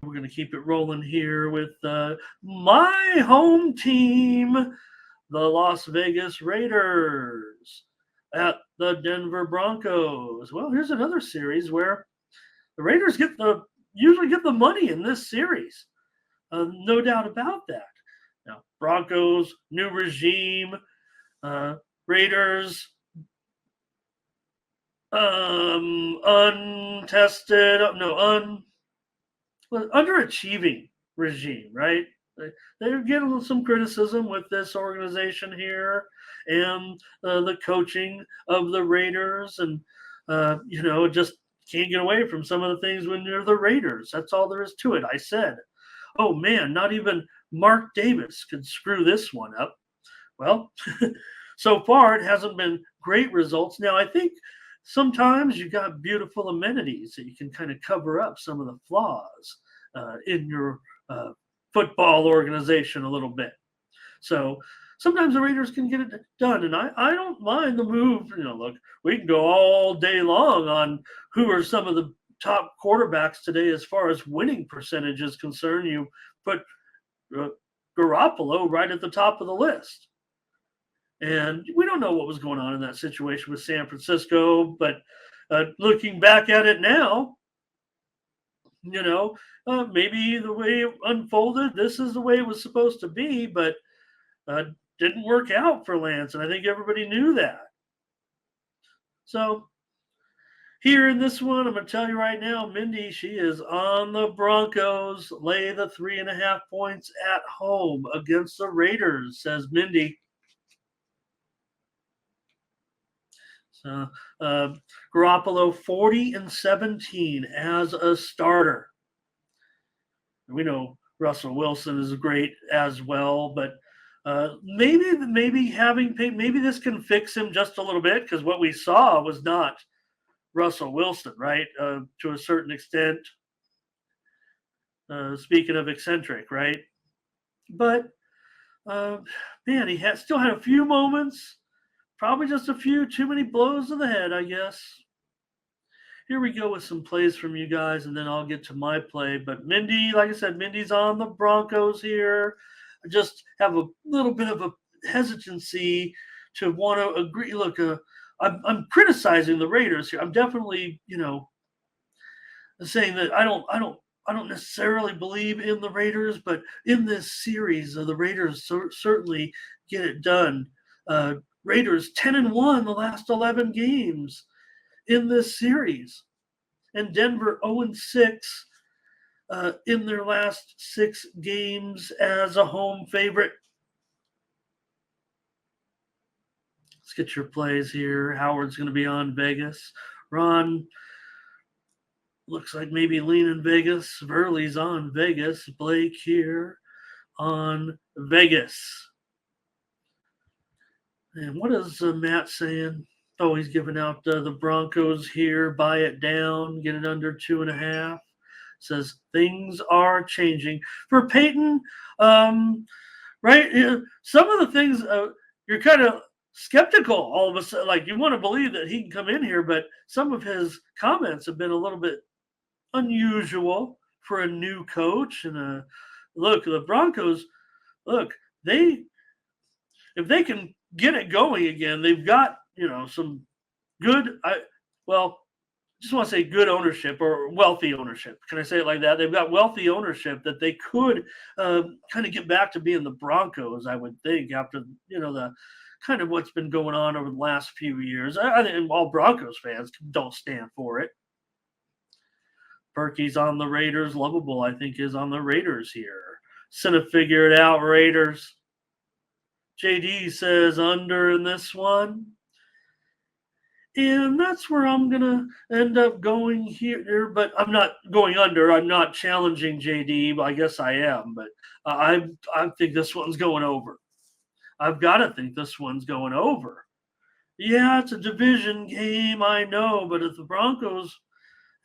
we're going to keep it rolling here with my home team, the Las Vegas Raiders, at the Denver Broncos. Well, here's another series where the Raiders usually get the money in this series. No doubt about that. Now, Broncos, new regime, Raiders, untested, no, underachieving regime, right? They're getting some criticism with this organization here and the coaching of the Raiders, and just can't get away from some of the things when you're the Raiders. That's all there is to it. I said, oh man, not even Mark Davis could screw this one up. Well, so far it hasn't been great results. Now I think sometimes you got beautiful amenities that you can kind of cover up some of the flaws in your football organization a little bit. So sometimes the Raiders can get it done, and I don't mind the move. Look, we can go all day long on who are some of the top quarterbacks today as far as winning percentage is concerned. You put Garoppolo right at the top of the list. And we don't know what was going on in that situation with San Francisco, but looking back at it now, maybe the way it unfolded, this is the way it was supposed to be, but didn't work out for Lance, and I think everybody knew that. So here in this one, I'm going to tell you right now, Mindy, she is on the Broncos. Lay the 3.5 points at home against the Raiders, says Mindy. So Garoppolo 40-17 as a starter. We know Russell Wilson is great as well, but maybe this can fix him just a little bit, because what we saw was not Russell Wilson, right? To a certain extent. Speaking of eccentric, right? But man, he still had a few moments. Probably just a few too many blows to the head, I guess. Here we go with some plays from you guys, and then I'll get to my play. But Mindy, like I said, Mindy's on the Broncos here. I just have a little bit of a hesitancy to want to agree. Look, I'm criticizing the Raiders here. I'm definitely, saying that I don't necessarily believe in the Raiders, but in this series, the Raiders certainly get it done. Raiders 10-1 the last 11 games in this series, and Denver 0-6 in their last 6 games as a home favorite. Let's get your plays here. Howard's going to be on Vegas. Ron looks like maybe leaning Vegas. Verley's on Vegas. Blake here on Vegas. And what is Matt saying? Oh, he's giving out the Broncos here. Buy it down. Get it under 2.5. Says things are changing for Peyton. Right? Some of the things you're kind of skeptical all of a sudden. Like, you want to believe that he can come in here, but some of his comments have been a little bit unusual for a new coach. And look, the Broncos, if they can get it going again, they've got some good. Just want to say good ownership or wealthy ownership. Can I say it like that? They've got wealthy ownership that they could kind of get back to being the Broncos, I would think, after the kind of what's been going on over the last few years. I think all Broncos fans don't stand for it. Perky's on the Raiders. Lovable, I think, is on the Raiders here. Cinna figure it out, Raiders. JD says under in this one. And that's where I'm going to end up going here. But I'm not going under. I'm not challenging JD. I guess I am. But I think this one's going over. I've got to think this one's going over. Yeah, it's a division game, I know. But if the Broncos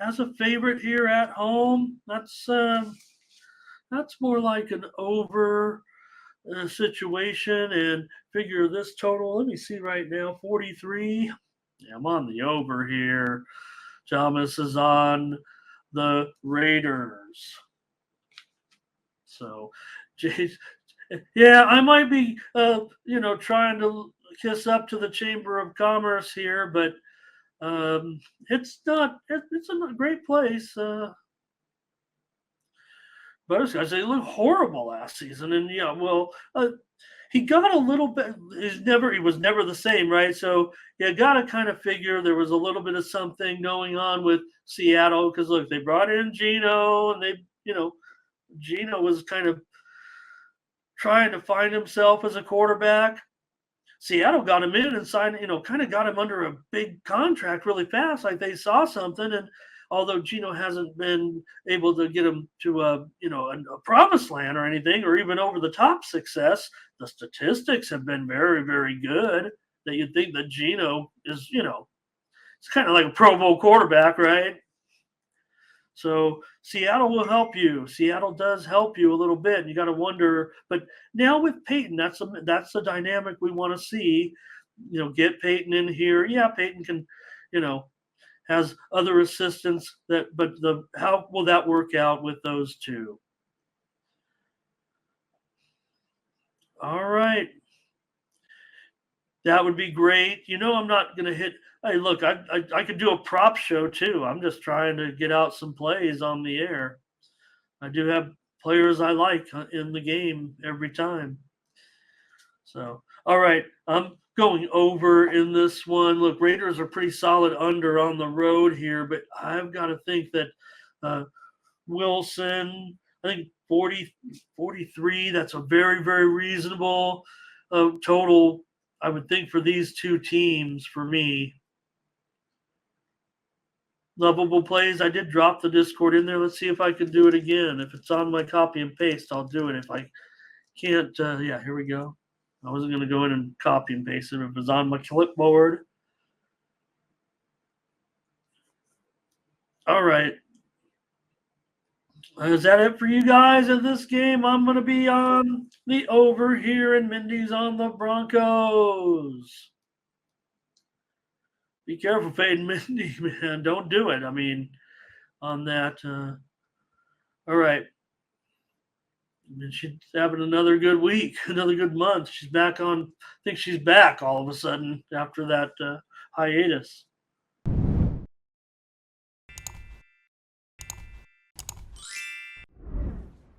as a favorite here at home, that's more like an over situation. And figure this total, let me see right now, 43. Yeah, I'm on the over here. Thomas is on the Raiders. So, geez, yeah, I might be, trying to kiss up to the Chamber of Commerce here, but it's not. It's a great place. But those guys, they looked horrible last season, and yeah, well, he got a little bit. He was never the same, right? So you got to kind of figure there was a little bit of something going on with Seattle because look, they brought in Gino, and Gino was kind of trying to find himself as a quarterback. Seattle got him in and signed, kind of got him under a big contract really fast. Like they saw something, and although Gino hasn't been able to get him to a promised land or anything, or even over the top success, the statistics have been very, very good. That you'd think that Gino is, it's kind of like a Pro Bowl quarterback, right? So Seattle will help you. Seattle does help you a little bit. You got to wonder, but now with Peyton, that's the dynamic we want to see. Get Peyton in here. Yeah, Peyton can, you know, has other assistants but the how will that work out with those two? All right, that would be great. I'm not gonna hit. Hey, look, I could do a prop show too. I'm just trying to get out some plays on the air. I do have players I like in the game every time. So, all right, I'm going over in this one. Look, Raiders are pretty solid under on the road here, but I've got to think that uh, Wilson, I think 40, 43. That's a very, very reasonable total, I would think, for these two teams for me. Lovable plays. I did drop the Discord in there. Let's see if I can do it again. If it's on my copy and paste, I'll do it. If I can't, yeah, here we go. I wasn't going to go in and copy and paste it. If it was on my clipboard. All right. Is that it for you guys in this game? I'm going to be on the over here, and Mindy's on the Broncos. Be careful, fading Mindy, man. Don't do it. I mean, on that. All right. And she's having another good week, another good month. She's back on. I think she's back all of a sudden after that hiatus.